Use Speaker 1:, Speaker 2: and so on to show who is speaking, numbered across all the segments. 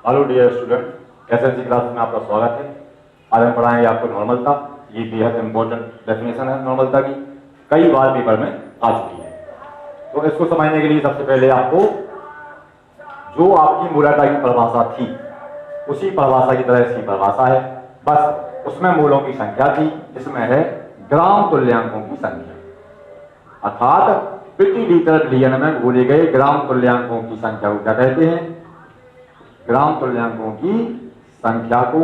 Speaker 1: Hello dear student, SSC class में आपका स्वागत है। आज हम पढ़ाएंगे आपको नॉर्मलता। ये बेहद इंपॉर्टेंट डेफिनेशन है नॉर्मलता की, कई बार पेपर में आ चुकी है। तो इसको समझने के लिए सबसे पहले आपको जो आपकी मूलता की परिभाषा थी उसी परिभाषा की तरह इसकी परिभाषा है, बस उसमें मोलों की संख्या थी, इसमें है ग्राम तुल्यांकों की संख्या, अर्थात प्रति लीटर मिलियन में घोले गए ग्राम तुल्यांकों की संख्या को क्या कहते हैं? ग्राम तुल्यांकों की संख्या को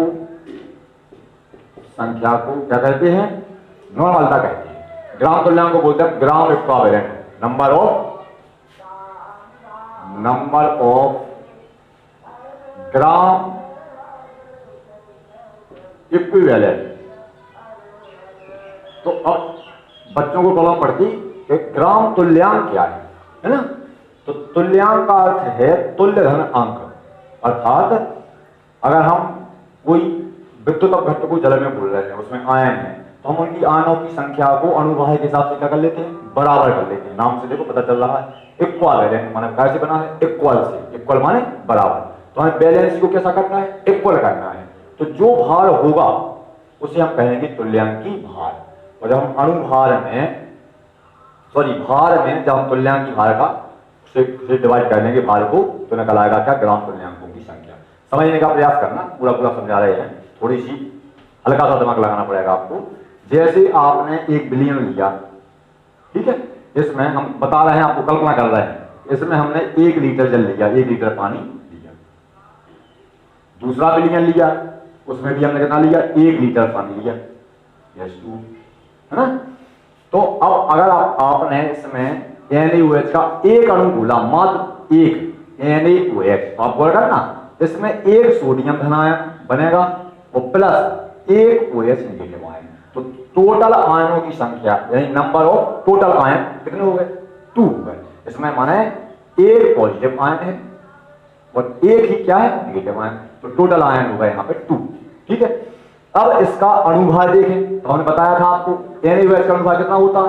Speaker 1: क्या कहते हैं? नॉर्मलता कहते हैं। ग्राम तुल्यांक को बोलते हैं gram equivalent, number of gram equivalent. तो अब बच्चों को प्रॉब्लम पड़ती कि ग्राम तुल्यांक क्या है ना? तो तुल्यांक का अर्थ है तुल्य धन अंक, अर्थात अगर हम कोई विद्युत अपघट्ट को जल में भूल रहे हैं, उसमें आयन है, तो हम उनकी आयनों की संख्या को अनुभाग के हिसाब से क्या कर लेते हैं? बराबर कर लेते हैं। नाम से देखो पता चल रहा है, इक्विवेलेंट माने कैसे बना है? इक्वल से, इक्वल माने बराबर। तो हमें बैलेंस को कैसा करना है? इक्वल करना है। तो जो भार होगा उसे हम कहेंगे तुल्यांकी भार। और जब हम अनुभार में भार में जब हम तुल्यांकी भार का से डिवाइड कर लेंगे भार को, तो निकल आएगा क्या? ग्राम तुल्यांकों की संख्या। समझने का प्रयास करना, पूरा समझा रहे हैं, थोड़ी सी हल्का सा दिमाग लगाना पड़ेगा आपको। जैसे आपने 1 बिलियन लिया, ठीक है, इसमें हम बता रहे हैं, आपको कल्पना कर रहे हैं, इसमें हमने 1 लीटर जल लिया, 1 लीटर पानी लिया। दूसरा बिलियन लिया, उसमें भी हमने कितना लिया? 1 लीटर पानी लिया, S2, है ना? तो अब अगर आपने इसमें NaOH का एक अणु घोला, मात्र एक NaOH, आप बोल रहे ना, इसमें एक सोडियम धन आयन बनेगा और प्लस एक OH नेगेटिव आयन। तो टोटल आयनों की संख्या यानी नंबर ऑफ टोटल आयन कितने हो गए? 2 हो गए। इसमें माने एक पॉजिटिव आयन है और एक ही क्या है? Negative ion. तो टोटल आयन हो गए यहाँ पे 2, ठीक है। अब इसका अणुभार देखें तो हमने बताया था आपको NaOH का अणुभार कितना होता?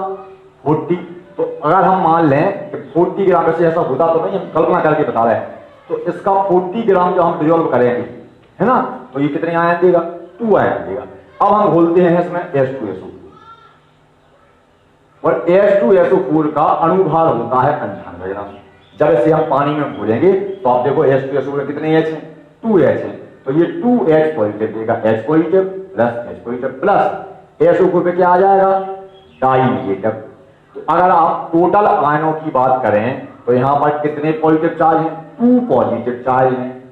Speaker 1: 40। तो अगर हम मान लें कि 40 ग्राम से ऐसा होता तो नहीं, हम कल्पना करके बता रहे हैं, तो इसका 40 ग्राम जो हम डिसॉल्व करेंगे, है ना, तो ये कितने आयन देगा? 2 आयन देगा। अब हम बोलते हैं इसमें H2SO4, और H2SO4 का अणुभार होता है 98 ग्राम। जब इसे हम पानी में घोलेंगे तो आप देखो H2SO4 में कितने H हैं? 2 H हैं। तो ये 2H पॉजिटिव देगा, H positive plus H positive plus SO4 पे क्या आ जाएगा? Die negative. तो अगर आप टोटल आयनों की बात करें तो यहां पर कितने पॉजिटिव चार्ज हैं? 2 पॉजिटिव चार्ज हैं।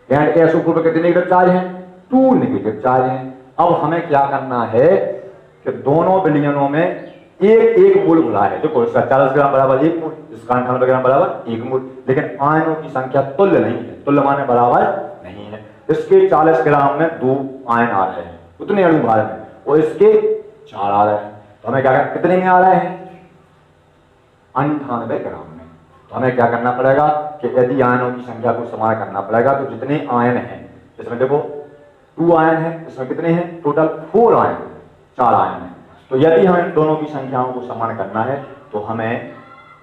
Speaker 1: एंड SO4 पे कितने नेगेटिव चार्ज हैं? 2 नेगेटिव चार्ज हैं। अब हमें क्या करना है कि दोनों बिलियनों में एक एक मोल घुला है। देखो इसका 40 ग्राम बराबर 1 मोल, इसका 98 ग्राम बराबर 1 मोल, लेकिन आयनों की संख्या तुल्य नहीं है, तुल्य माने बराबर नहीं है। इसके 40 ग्राम में 2 आयन आ रहे हैं उतने अणुभार में, और इसके 4 आ रहे हैं। तो हमें क्या करना? कितने में आ रहे हैं? 98 ग्राम में। तो हमें क्या करना पड़ेगा कि यदि आयनों की संख्या को समान करना पड़ेगा, तो जितने आयन हैं इसमें देखो 2 आयन है, इसमें कितने हैं? टोटल 4 आयन, 4 आयन है। तो यदि हमें दोनों की संख्याओं को समान करना है तो हमें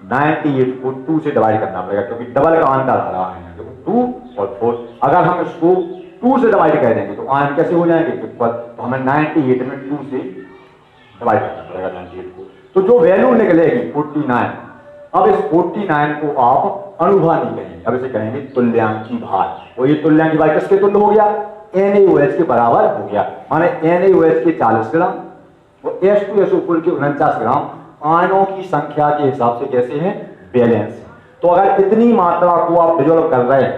Speaker 1: 98 को 2 से डिवाइड करना पड़ेगा, क्योंकि डबल का अंतर आ रहा है, देखो 2 और 4। अगर हम इसको 2 से डिवाइड कर देंगे तो आयन कैसे हो जाएंगे? इक्वल। तो हमें 98 में 2 से डिवाइड करना पड़ेगा 98 को। तो जो वैल्यू निकलेगी 49, अब इस 49 को आप अणुभार नहीं कहेंगे, अब इसे कहेंगे तुल्यांकी भार। और ये तुल्यांकी भार किसके तुल्य हो गया? NaOH के बराबर हो गया। माने NaOH के 40 ग्राम और H2SO4 के 49 ग्राम आयनों की संख्या के हिसाब से कैसे हैं? बैलेंस है। तो अगर इतनी मात्रा को आप डिसॉल्व कर रहे हैं,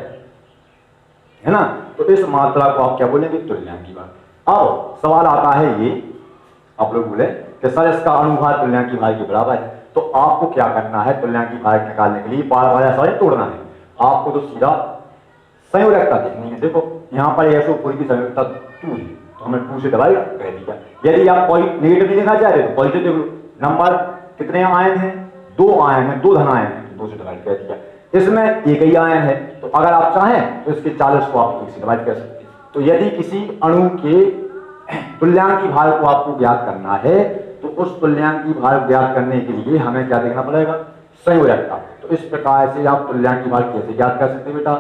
Speaker 1: है ना, तो इस मात्रा को आप क्या बोलेंगे? तुल्यांकी भार। अब सवाल आता है ये, आप लोग बोले कि सर इसका अणुभार तुल्यांकी भार के बराबर है, तो आपको क्या करना है? तुल्यांकी भार निकालने के लिए बार बार ऐसा नहीं तोड़ना है, आपको तो सीधा संयोजकता देखनी है। देखो यहाँ पर SO4 की संयोजकता 2 है, तो हमने 2 से डिवाइड कर दिया। यदि आप नेगेटिव देखना चाह रहे हो तो पॉजिटिव देखो, नंबर कितने आयन हैं? 2 आयन हैं, 2 धन आयन हैं, 2 से डिवाइड कर दिया। इसमें एक ही आयन है, तो अगर आप चाहें तो इसके 40 को आप 1 से डिवाइड कर सकते हैं। तो यदि किसी अणु के तुल्यांकी भार को आपको ज्ञात करना है, तो उस तुल्यांकी भार ज्ञात करने के लिए हमें क्या देखना पड़ेगा? संयोजकता। तो इस प्रकार से आप तुल्यांकी भार कैसे ज्ञात कर सकते हैं बेटा?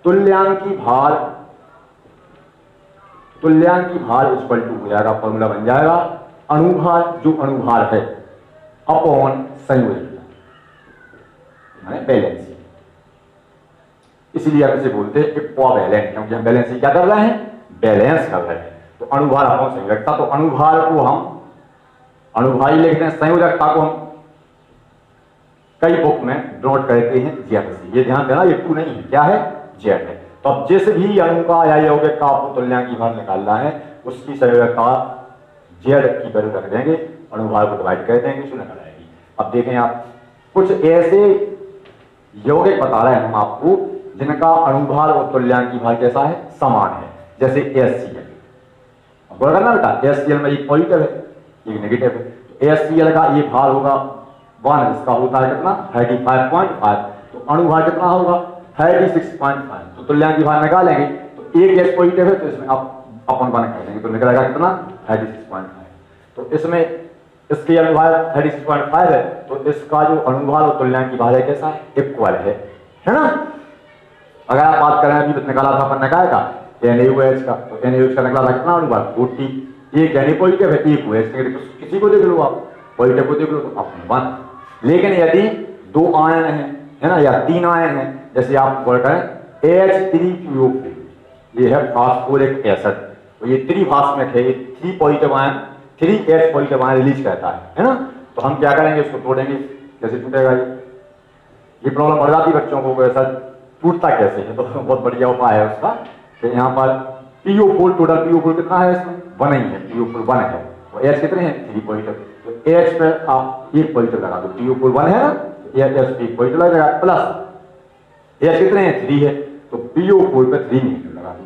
Speaker 1: तुल्यांकी भार इक्वल टू हो जाएगा, फॉर्मूला बन जाएगा अणुभार, जो अणुभार है अपॉन संयोजकता माने बैलेंस। इसलिए हम इसे बोलते हैं इक्वावेलेंट, क्योंकि हम बैलेंस क्या कर रहे हैं, बैलेंस कर रहे हैं। तो अणुभार अपॉन संयोजकता, तो अणुभार को हम अणुभार लिखते हैं, संयोजकता को हम कई बुक में नोट करते हैं जेड से। ये ध्यान देना, ये टू नहीं है, क्या है, जेड है। तो अब जिस भी अणु का या यौगिक का आपको तुल्यांकी भार निकालना है, उसकी संयोजकता जेड की वैल्यू रख देंगे, अणुभार को डिवाइड कर देंगे, उसको निकल आएगी। अब देखें आप, कुछ ऐसे यौगिक बता रहे हैं हम आपको जिनका अणुभार और तुल्यांकी भार कैसा है, समान है। जैसे HCl, अब बोला ना बेटा HCl में एक पॉजिटिव है एक नेगेटिव है, तो HCl का ये भार होगा 1, इसका होता है कितना 35.5, तो अणुभार कितना होगा 36.5। तो तुल्यांकी भार निकालेंगे तो एक H पॉजिटिव है तो इसमें आप अपन 1 कर देंगे तो निकलेगा कितना 36.5। तो इसमें इसके अणुभार 36.5 है, तो इसका जो अणुभार और तुल्यांकी भार है कैसा है, इक्वल है ना। अगर आप बात करें अभी निकाला था अपन निकाला था NaOH का, तो NaOH का निकला था कितना अणुभार 40, एक Na पॉजिटिव है एक OH नेगेटिव, किसी को देख लो आप, पॉजिटिव को देख लो तो आप 1। लेकिन यदि 2 आयन है ना, या 3 आयन है, जैसे आप बोल रहे हैं H3PO4, ये है फास्फोरिक एसिड, तो ये त्रिभास्मक है, ये 3 positive ion 3H positive ion release करता है ना। तो हम क्या करेंगे, इसको तोड़ेंगे, कैसे टूटेगा ये प्रॉब्लम बढ़ जाती है बच्चों को, ऐसा टूटता कैसे है, तो बहुत बढ़िया उपाय है उसका कि यहाँ पर PO4, टोटल PO4 कितना है इसमें 1 ही है, PO4 1 है, तो H कितने हैं 3 पॉजिटिव, तो H पे आप 1 पॉजिटिव लगा दो, PO4 1 है ना, H पे 1 पॉजिटिव लगेगा, प्लस H कितने हैं 3 है, तो PO4 पे 3 नेगेटिव लगा दो।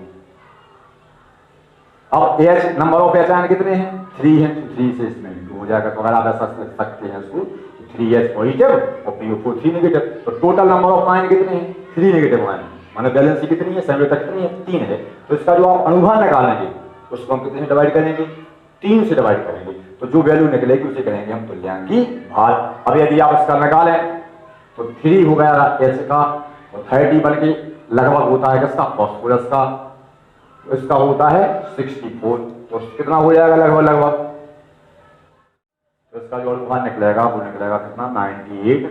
Speaker 1: अब H number of H ion कितने हैं 3 है, तो 3 से इसमें हो जाएगा, तो अगर आप ऐसा लिख सकते हैं इसको 3H पॉजिटिव और PO4 3 नेगेटिव, तो टोटल नंबर ऑफ आयन कितने हैं 3 नेगेटिव आयन, माने बैलेंस कितनी है, संयोजकता कितनी है 3 है। तो इसका जो आप अणुभार निकालेंगे उसको हम कितने से डिवाइड करेंगे, 3 से डिवाइड करेंगे, तो जो वैल्यू निकलेगी उसे करेंगे हम तुल्यांकी भार। अब यदि आप इसका निकालें तो 3 हो गया H का, और 30 बन के लगभग होता है किसका, फास्फोरस का, तो इसका होता है 64, तो कितना हो जाएगा लगभग, तो इसका जो अणुभार निकलेगा वो निकलेगा कितना 98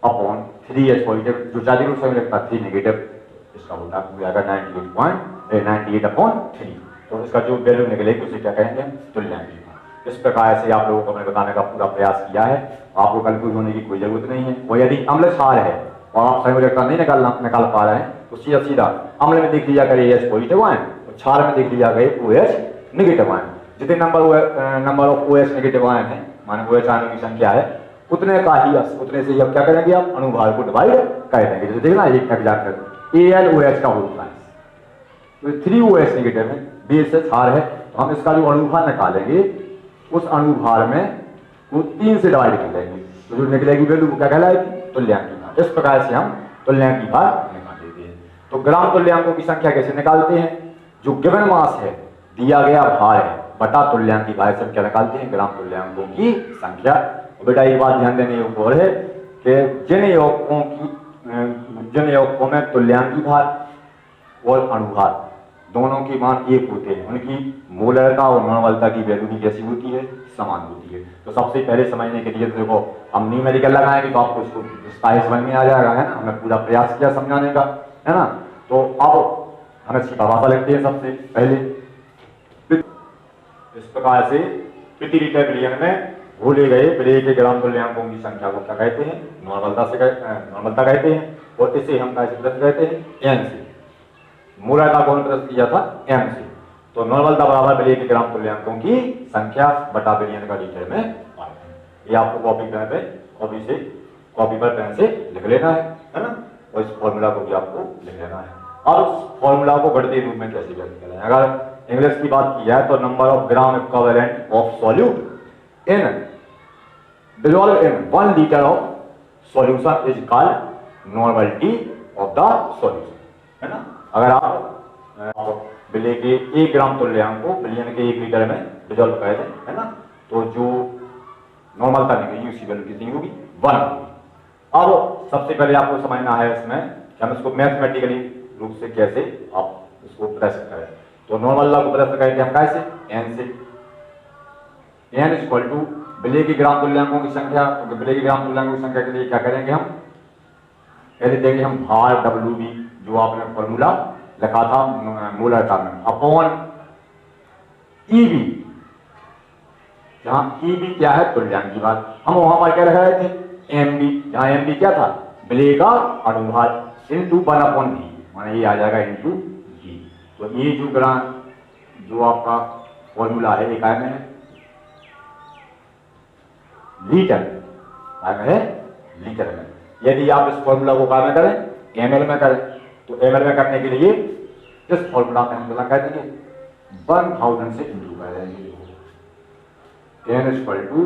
Speaker 1: अपॉन 3H पॉजिटिव, जो चार्जिंग रूप से लगता है 3 नेगेटिव, इसका हो जाएगा 98 अपॉन 3। तो इसका जो वैल्यू निकलेगी उसे क्या कहेंगे, तुल्यांकी भार। इस प्रकार से आप लोगों को मैंने बताने का पूरा प्रयास किया है, आपको कंफ्यूज होने की कोई जरूरत नहीं है। और यदि अम्ल क्षार है और आप संयोजकता नहीं निकाल पा रहे हैं तो सीधा अम्ल में देख लिया करिए H पॉजिटिव आयन, और क्षार में देख लिया गए OH नेगेटिव आयन। जितने number of OH negative ion है, माने OH आयनों की संख्या है, उतने से ही अब क्या करेंगे, आप अणुभार को डिवाइड कर देंगे। जैसे देखना एक एग्जांपल AlOH का होल साइंस, तो 3OH नेगेटिव है, बेस से क्षार है, तो हम इसका जो अणुभार निकालेंगे उस अणुभार में वो 3 से डिवाइड कर देंगे, तो जो निकलेगी वैल्यू क्या कहलाएगी, तुल्यांकी भार। इस प्रकार से हम तुल्यांकी भार निकाल देते हैं। तो ग्राम तुल्यांकों की संख्या कैसे निकालते हैं, जो गिवन मास है, दिया गया भार है, बटा तुल्यांकी भार से हम क्या निकालते हैं, ग्राम तुल्यांकों की संख्या। बेटा एक बात ध्यान देने योग्य और है कि जिन यौगिकों में तुल्यांकी भार और अणुभार दोनों की मान एक होते हैं, उनकी मोलरता और नॉर्मलता की वैल्यू भी कैसी होती है, समान होती है। तो सबसे पहले समझने के लिए देखो हम न्यूमेरिकल लगाएंगे तो आपको इसको विस्तार समझ में आ जाएगा, है ना, हमने पूरा प्रयास किया समझाने का, है ना। तो अब हमें इसकी परिभाषा लिखते हैं सबसे पहले, इस प्रकार से प्रति लीटर मिलियन में घोले गए विलेय के ग्राम तुल्यांकों की संख्या को क्या कहते हैं, नॉर्मलता कहते हैं, और इसे हम कैसे कहते हैं, n से। मोलरता को प्रदर्शित किया था m से, तो नॉर्मलता बराबर विलेय के ग्राम तुल्यांकों की संख्या बटा बिलियन का लीटर में पाए। ये आपको कॉपी पर पेन से लिख लेना है ना, और इस फॉर्मूला को भी आपको लिख लेना है। अब इस फॉर्मूला को गणितीय रूप में कैसे व्यक्त करें, अगर इंग्लिश की बात की जाए तो number of gram equivalent of solute in dissolved in 1 liter of solution is called normality of the solution, है ना। अगर आप विलेय के 1 ग्राम तुल्यांक को बिलियन के 1 लीटर में डिजॉल्व कर दें, है ना, तो जो नॉर्मलता निकलेगी उसी वैल्यू कितनी होगी, 1 होगी। अब सबसे पहले आपको समझना है इसमें कि हम इसको मैथमेटिकली रूप से कैसे आप इसको प्रदर्शित करें। तो नॉर्मल लॉ को प्रदर्शित करेंगे हम कैसे, n से। n इक्वल टू विलेय की ग्राम तुल्यांकों की संख्या, तो विलेय की ग्राम तुल्यांकों की संख्या के लिए क्या करेंगे हम, पहले देंगे हम भार WB, जो आपने फॉर्मूला लिखा था मूलता में, अपॉन EB, जहां EB क्या है, तुल्यांक की बात। हम वहां पर क्या लगा रहे थे, MB, जहां MB क्या था, विलेय का अनुभार, इंटू 1/V, माने ये आ जाएगा इंटू G। तो ये जो आपका फॉर्मूला है, एक आया है लीटर, आया है लीटर में। यदि आप इस फॉर्मूला को क्या में करें, ml में करें, तो ml में करने के लिए इस फॉर्मूला में हम क्या कह देंगे, 1000 से इंटू कर देंगे। n equal to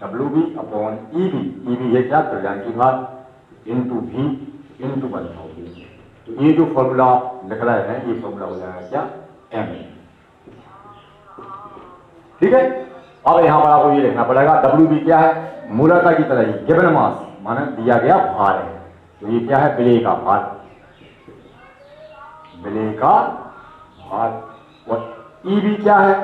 Speaker 1: WB upon EB, EB ये क्या, तुल्यांक की भार, इंटू V इंटू 1000। तो ये जो फॉर्मूला लिख रहे हैं, ये फॉर्मूला हो जाएगा क्या, ml। ठीक है। अब यहां पर आपको ये लिखना पड़ेगा, WB क्या है, मूलता की तरह ही गिवन मास, माने दिया गया भार है, तो ये क्या है, विलेय का भार, विलेय का भार। और EB क्या है,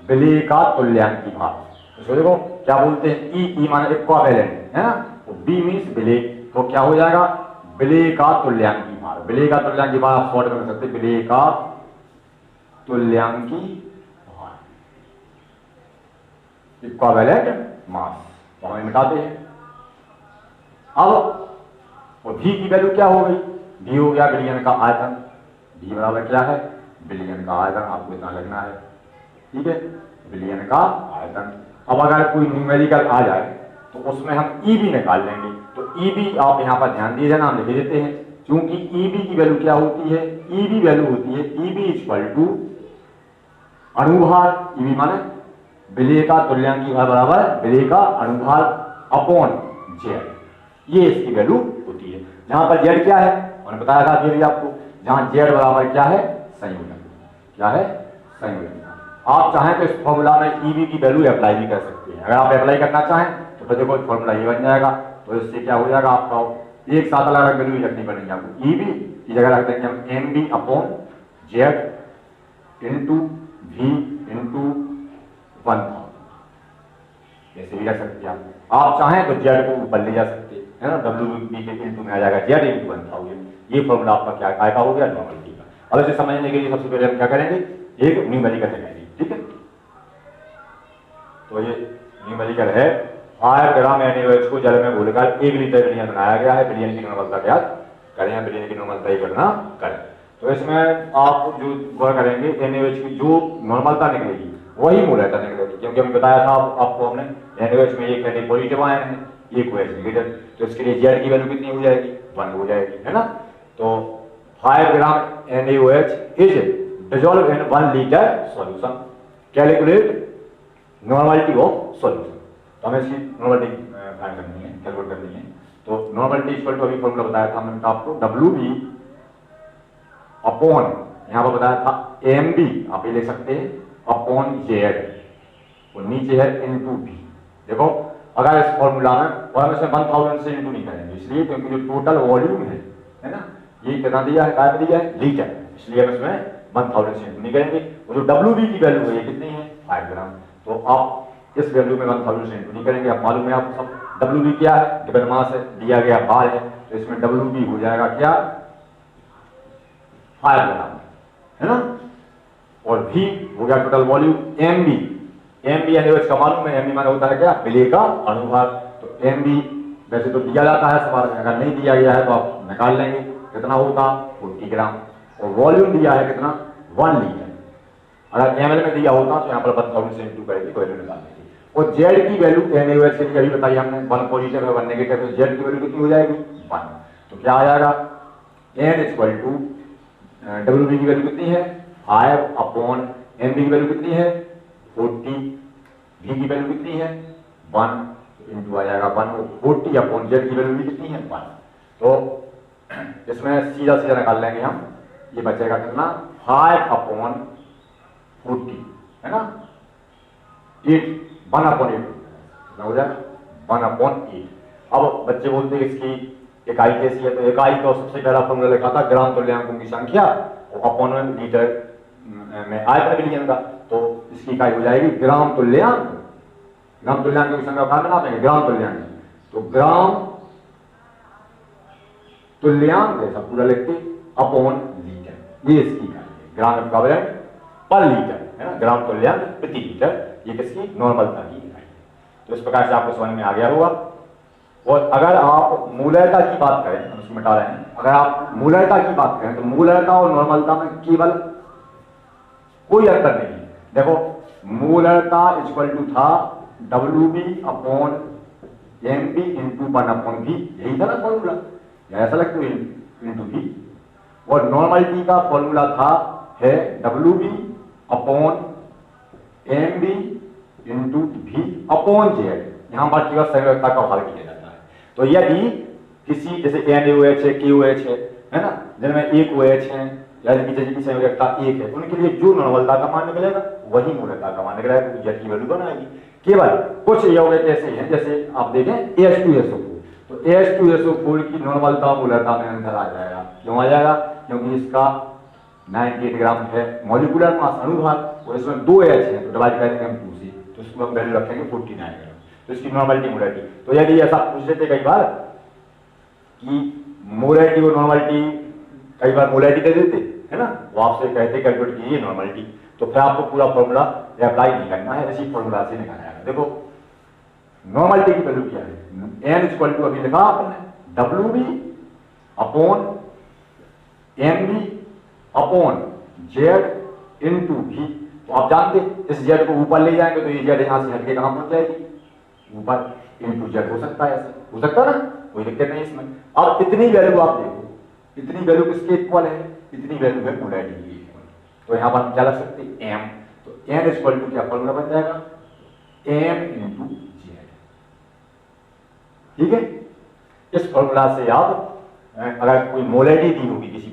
Speaker 1: विलेय का तुल्यांक की भार। तो देखो क्या बोलते हैं, E माने इक्विवेलेंट है ना, तो B मींस विलेय, तो क्या हो जाएगा, विलेय का तुल्यांक की भार। विलेय का तुल्यांक की भार आप शॉर्ट कर सकते, विलेय का तुल्यांक की भार, इक्विवेलेंट मास, तो हमें मिटाते हैं। अब और V की वैल्यू क्या हो गई, V हो गया विलयन का आयतन, V बराबर क्या है, विलयन का आयतन, आपको इतना लगना है, ठीक है, विलयन का आयतन। अब अगर कोई न्यूमेरिकल आ जाए तो उसमें हम EB निकाल लेंगे, तो EB आप यहाँ पर ध्यान दीजिए ना, हम लिख देते हैं, क्योंकि EB की वैल्यू क्या होती है, EB वैल्यू होती है EB इक्वल टू अनुभार, EB माने विलेय का तुल्यांक की भार बराबर विलेय का अनुभार अपॉन Z, ये इसकी वैल्यू होती है। जहां पर Z क्या है, मैंने बताया था अभी आपको, जहां Z बराबर क्या है, संयोजन, क्या है, संयोजन। आप चाहें तो इस फॉर्मूला में EB की वैल्यू अप्लाई भी कर सकते हैं। अगर आप अप्लाई करना चाहें तो फिर देखो फॉर्मूला ये बन जाएगा, तो इससे क्या हो जाएगा, आपका एक साथ अलग अलग वैल्यू रखनी पड़ेगी आपको। EB की जगह रख देंगे हम MB upon Z into V into 1000, ऐसे भी रख सकते हैं आप चाहें तो Z को ऊपर ले जा सकते हैं ना, WB के इंटू में आ जाएगा Z इंटू 1000। ये फॉर्मूला आपका क्या आएगा, हो गया नॉर्मलिटी का। अब इसे समझने के लिए सबसे पहले हम क्या करेंगे, एक न्यूमेरिकल लगाएंगे, ठीक है। तो ये न्यूमेरिकल है, 5 ग्राम NaOH को जल में घोलकर 1 लीटर विलयन बनाया गया है, विलयन की नॉर्मलता ज्ञात करें, विलयन की नॉर्मलता की गणना करें। तो इसमें आप जो वर्क करेंगे, NaOH की जो नॉर्मलता निकलेगी वही मूलता निकलेगी, क्योंकि अभी बताया था आपको हमने, NaOH में एक Na पॉजिटिव आयन है, एक OH नेगेटिव, तो इसके लिए Z की वैल्यू कितनी हो जाएगी, 1 हो जाएगी, है ना। तो 5 ग्राम NaOH is dissolve in 1 litre solution, calculate normality of solution. तो हमें इसकी नॉर्मलिटी फाइंड करनी है, कैलकुलेट करनी है। तो नॉर्मलिटी इक्वल टू अभी फॉर्मूला बताया था हमने आपको, WB अपॉन, यहां पर बताया था MB, आप ये ले सकते हैं अपॉन Z, और नीचे है इंटू B। देखो अगर इस फॉर्मूला में, और हम इसमें 1000 से इंटू नहीं करेंगे, इसलिए क्योंकि जो टोटल वॉल्यूम है ना, ये कितना दिया है, काय दिया है, लीटर, इसलिए हम इसमें 1000 से इंटू नहीं करेंगे। और जो WB की वैल्यू है ये कितनी है, 5 ग्राम, तो आप इस वैल्यू में 1000 से इंटू नहीं करेंगे। अब मालूम है आपको सब WB क्या है, गिवन मास है, दिया गया भार है, तो इसमें WB हो जाएगा क्या, 5 ग्राम, है ना। और V हो गया टोटल वॉल्यूम। MB NaOH का मालूम है, MB माने होता है क्या, विलेय का अनुभार। तो MB वैसे तो दिया जाता है सवाल में, अगर नहीं दिया गया है तो आप निकाल लेंगे, कितना होगा, 40 ग्राम। और वॉल्यूम दिया है कितना, 1 लीटर। अगर ml में दिया होता तो यहाँ पर 1000 से इंटू करके वैल्यू निकाल देंगे। और Z की वैल्यू NaOH के लिए अभी बताई हमने, 1 पॉजिटिव है 1 नेगेटिव है, तो Z की वैल्यू कितनी हो जाएगी, 1। तो क्या आ जाएगा, N इक्वल टू WB की वैल्यू कितनी है, 5 अपॉन MB की वैल्यू कितनी है, 40, V की वैल्यू कितनी है, 1 इंटू आ जाएगा 1, 40 अपॉन Z की वैल्यू भी कितनी है, 1। तो इसमें सीधा सीधा निकाल लेंगे हम, ये बचेगा कितना, 5 अपॉन 40, है ना, 8, 1 अपॉन 8 कितना हो जाएगा, 1 अपॉन 8। अब बच्चे बोलते हैं इसकी इकाई कैसी है, तो इकाई तो सबसे पहला फॉर्मूला लिखा था ग्राम तुल्यांकों की संख्या अपॉन लीटर में आयतन विलयन का, तो इसकी इकाई हो जाएगी ग्राम तुल्यांक। ग्राम तुल्यांक की संख्या कहां बना देंगे, ग्राम तुल्यांक, तो ग्राम तुल्यांक ऐसा पूरा लिखते अपॉन लीटर, ये इसकी इकाई है। ग्राम इक्विवेलेंट पर लीटर है ना, ग्राम तुल्यांक प्रति लीटर, ये किसकी नॉर्मलता की इकाई है। तो इस प्रकार से आपको समझ में आ गया होगा। और अगर आप मूलता की बात करें, हम उसको मिटा रहे हैं, अगर आप मूलता की बात करें तो मूलता और नॉर्मलता में केवल कोई अंतर नहीं है। देखो मूलता इक्वल टू था WB upon MB into 1/V, यही था ना फॉर्मूला, ऐसा लगता है इंटू V। और नॉर्मलिटी का फॉर्मूला था है WB upon MB into V upon Z। यहां पर केवल संयोजकता का हल किया जाता है। तो यदि किसी जैसे NaOH है, KOH है ना, जिनमें एक OH है या जिनकी संयोजकता एक है, उनके लिए जो नॉर्मलता का मान निकलेगा वही मूलता का मान निकलेगा, तो Z की वैल्यू बनाएगी। केवल कुछ यौगिक ऐसे हैं, जैसे आप देखें H2SO4, तो H2SO4 की नॉर्मलता मूलता में अंतर आ जाएगा। क्यों आ जाएगा, क्योंकि इसका 98 ग्राम है मॉलिक्यूलर मास अणुभार, और इसमें 2 H है, तो डिवाइड करेंगे हम 2 से, तो इसको हम वैल्यू रखेंगे 49 ग्राम, तो इसकी नॉर्मलिटी मोलैरिटी। तो यदि ऐसा पूछ लेते कई बार कि मोलैरिटी और नॉर्मलिटी, कई बार मोलैरिटी दे देते है ना, वो आपसे कहते कैलकुलेट कीजिए नॉर्मलिटी, तो फिर आपको पूरा फॉर्मूला अप्लाई नहीं करना है, इसी फॉर्मूला से निकाला जाएगा। देखो नॉर्मलिटी की वैल्यू क्या है, n इक्वल टू अभी लिखा आपने WB upon MB upon Z into V। तो आप जानते इस Z को ऊपर ले जाएंगे तो ये Z यहां से हटके कहां पहुंच जाएगी, ऊपर, इंटू Z हो सकता है, ऐसे हो सकता है ना, कोई दिक्कत नहीं इसमें। अब इतनी वैल्यू आप देखो, इतनी वैल्यू किसके इक्वल है, इतनी वैल्यू है मोलैरिटी की इक्वल। तो यहां पर हम क्या रख सकते हैं M, तो n इक्वल टू क्या फॉर्मूला बन जाएगा M इंटू Z। ठीक है, इस फॉर्मूला से आप अगर कोई मोलैरिटी दी होगी, किसी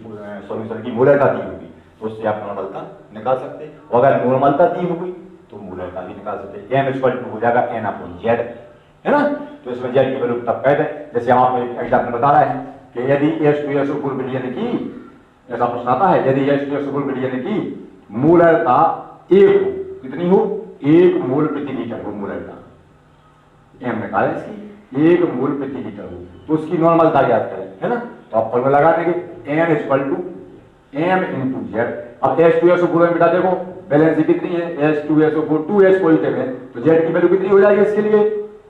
Speaker 1: सॉल्यूशन की मोलैरिटी दी होगी, तो उससे आप नॉर्मलता निकाल सकते हैं, और अगर नॉर्मलता दी होगी तो मूलता भी निकाल सकते हैं। M इक्वल टू हो जाएगा n अपॉन Z, है ना, तो इसमें Z की वैल्यू तब कह दें, जैसे आप एग्जाम्पल बता रहे हैं कि यदि H2SO4 विलयन की, ऐसा प्रश्न आता है, यदि H2SO4 विलयन की मूलता 1 हो, कितनी हो, 1 मोल प्रति लीटर हो मूलता, M निकालें इसकी, 1 मोल प्रति लीटर हो, तो उसकी नॉर्मलता ज्ञात करें, है ना। तो आप फॉर्मूला लगा देंगे n equal to M into Z। अब H2SO4 में बेटा देखो बैलेंस कितनी है, H2SO4 2H पॉजिटिव है, तो Z की वैल्यू कितनी हो जाएगी, इसके लिए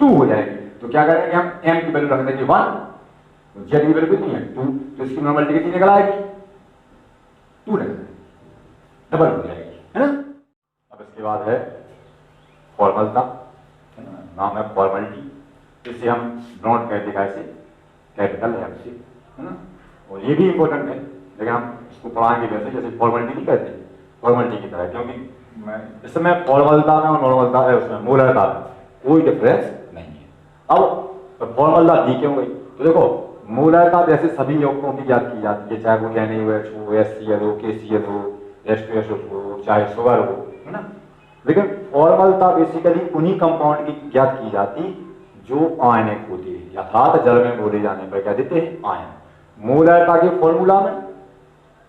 Speaker 1: 2 हो जाएगी। तो क्या करेंगे हम, M की वैल्यू रख देंगे 1, तो Z की वैल्यू कितनी है 2, तो इसकी नॉर्मलिटी कितनी निकल आएगी 2 रख देंगे, डबल हो जाएगी, है ना। अब इसके बाद है फॉर्मलता, है ना, नाम है फॉर्मलिटी, इसे हम नॉट कहते हैं ऐसे कैपिटल एम से, है ना। और ये भी इंपॉर्टेंट है, लेकिन हम इसको पढ़ाएंगे वैसे जैसे फॉर्मलिटी नहीं कहते, फॉर्मलिटी की तरह, क्योंकि इस समय फॉर्मलता में और नॉर्मलता है, उसमें मूलता में कोई डिफरेंस नहीं है। अब फॉर्मलता दी क्यों गई, तो देखो मूलता जैसे सभी यौगिकों की ज्ञात की जाती है, चाहे वो NaOH हो, HCl हो, KCl हो, H2SO4, चाहे शुगर हो, है ना। लेकिन फॉर्मलता बेसिकली उन्हीं कंपाउंड की ज्ञात की जाती जो आयनिक होते हैं, अर्थात जल में घोले जाने पर क्या देते हैं, आयन। मूलता के फॉर्मूला में,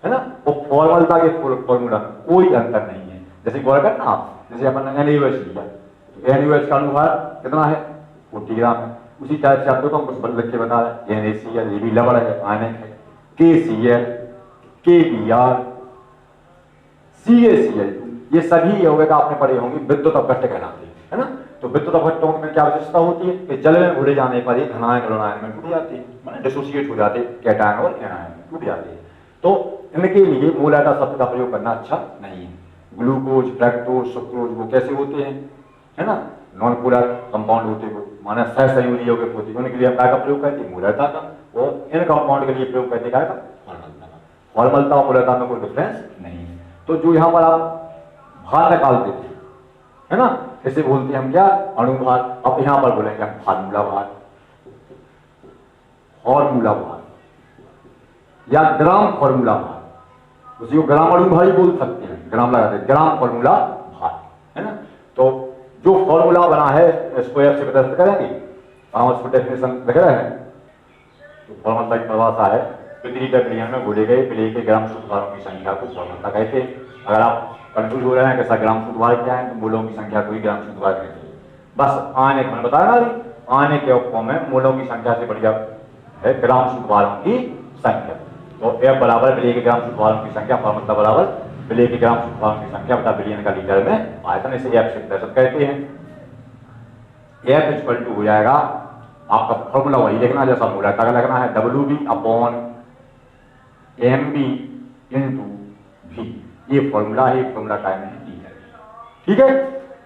Speaker 1: है ना, वो फॉर्मलता के फॉर्मूला में कोई अंतर नहीं है। जैसे गौर करना आप, जैसे अपन ने NaOH लिया, तो NaOH का अनुभार कितना है 40 ग्राम है, उसी टाइप से आपको तो हम कुछ लिख के बता रहे हैं, NaCl ये भी लवण है, आयनिक है, KCl, KBr, CaCl2, ये सभी यौगिक आपने पढ़े होंगे विद्युत अपघट्य कहलाते हैं, है ना। तो विद्युत अपघट्यों में क्या विशेषता होती है कि जल में घुले जाने पर ये धनायन ऋणायन में टूट जाते हैं, माने डिसोसिएट हो जाते हैं, कैटायन और एनायन में टूट जाते हैं। तो इनके लिए मूलता शब्द का प्रयोग करना अच्छा नहीं है। ग्लूकोज, फ्रक्टोज, सुक्रोज वो कैसे होते हैं, है ना, नॉन पोलर कंपाउंड होते हैं, वो माना सहसंयोजी यौगिक होते हैं, उनके लिए हम क्या का प्रयोग करते हैं, मूलता का, और इन कंपाउंड के लिए प्रयोग करते क्या का, फॉर्मलता का। फॉर्मलता और मूलता में कोई डिफरेंस नहीं है। तो जो यहाँ पर आप भार निकालते थे, है ना, इसे बोलते हैं हम क्या, अणुभार। अब यहां पर बोलेंगे हम फार्मूला भार, फॉर्मूला भार या ग्राम फॉर्मूला भार, उसी को ग्राम अणुभार ही बोल सकते हैं, ग्राम लगाते हैं, ग्राम फॉर्मूला भार, है ना। तो जो फॉर्मूला बना है इसको ऐसे प्रदर्शित करेंगे, हम उसको डेफिनेशन लिख रहे हैं, तो फॉर्मूला की परिभाषा है प्रति लीटर विलयन में घोले गए पेय के ग्राम शुद्ध भारों की संख्या को फॉर्मूला कहते हैं। अगर आप कंफ्यूज हो रहे हैं कैसा ग्राम शुद्ध भार क्या है तो मोलों की संख्या को ही ग्राम शुद्ध भार कहते हैं। बस आने मैंने बताया ना अभी, आने के फॉर्म में मोलों की संख्या से बढ़िया है ग्राम शुद्ध भारों की संख्या। तो F बराबर विलय के ग्राम शुद्ध भारों की संख्या, फॉर्मूला बराबर विलय के ग्राम शुद्ध भारों की संख्या बटा विलयन का लीटर में आयतन, इसे F से प्रतिशत कहते हैं। F इक्वल टू हो जाएगा आपका फॉर्मूला वही लिखना जैसा मोल का लगना है WB upon MB into V। ये फॉर्मूला है, फॉर्मूला टाइम है लीटर। ठीक है,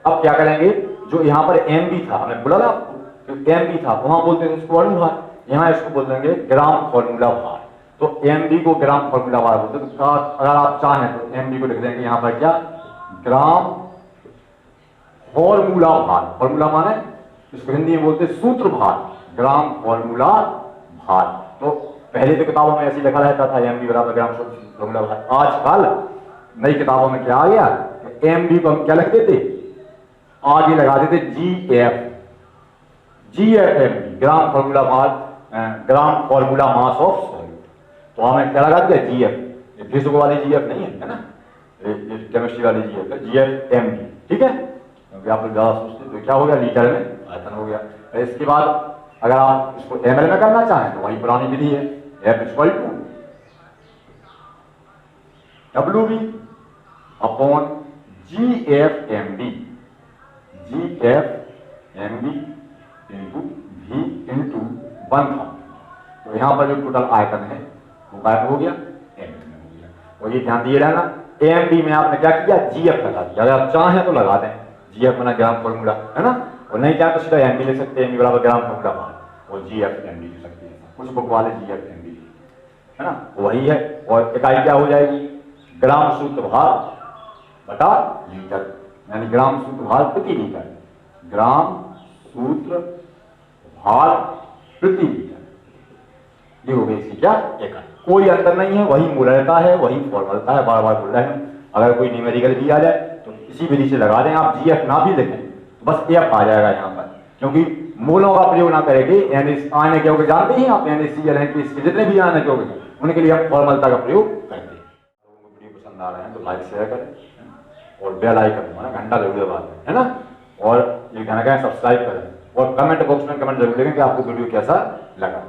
Speaker 1: अब क्या करेंगे, जो यहाँ पर MB था हमने बोला ना आपको, जो MB था वहां बोलते हैं इसको अणु भार, यहाँ इसको बोल देंगे ग्राम फॉर्मूला भार। तो MB को ग्राम फॉर्मूला भार बोलते हैं। तो अगर आप चाहें तो MB को लिख देंगे यहाँ पर क्या, ग्राम फॉर्मूला भार। फॉर्मूला माने इसको हिंदी में बोलते सूत्र भार, ग्राम फॉर्मूला भार। तो पहले तो किताबों में ऐसे लिखा रहता था MB बराबर ग्राम फॉर्मूला भार। आजकल नई किताबों में क्या आ गया, MB को हम क्या लिखते थे, आगे लगा देते GF, GFMB ग्राम फॉर्मूला भार, gram formula mass of solid. तो हमें क्या लगा दिया GF, ये फिजिक्स वाली GF नहीं है ना, ये केमिस्ट्री वाली GF है, GFMB। ठीक है, क्योंकि आप लोग ज्यादा सोचते तो क्या हो गया, लीटर में आयतन हो गया। इसके बाद अगर आप इसको ml में करना चाहें तो वही पुरानी विधि है, F equal to WB upon GFMB, GFMB into V into 1000। तो यहाँ पर जो टोटल आयतन है वो गायब हो गया, ml में हो गया। और ये ध्यान दिए रहना, MB में आपने क्या किया, GF लगा दिया। अगर आप चाहें तो लगा दें GF बना ग्राम फॉर्मूला है ना, और नहीं चाहे तो सीधा MB ले सकते हैं, MB बराबर ग्राम फॉर्मूला भार, और GFMB ले सकते हैं। कुछ बुक वाले GFMB है ना, वही है। और इकाई क्या हो जाएगी, ग्राम सूत्र भार बटा लीटर, यानी ग्राम सूत्र भार प्रति लीटर, ग्राम सूत्र भार प्रति लीटर। ये हो गई इसकी क्या इकाई, कोई अंतर नहीं है, वही मोलरता है, वही फॉर्मूला है। बार बार बोल रहे हैं, अगर कोई न्यूमेरिकल भी आ जाए तो इसी विधि से लगा दें। आप GF ना भी लिखें तो बस F आ जाएगा यहाँ पर, क्योंकि मोलों का प्रयोग ना करेंगे। आने के जानते ही आप NaCl हैं कि इसके जितने भी आने के उनके लिए हम फॉर्मूला का प्रयोग करते हैं। वीडियो पसंद आ रहे हैं तो लाइक शेयर करें और बेल आइकन घंटा जरूर दबा दें, है ना। और ये कहना सब्सक्राइब करें और कमेंट बॉक्स में कमेंट जरूर देखें कि आपको वीडियो कैसा लगा।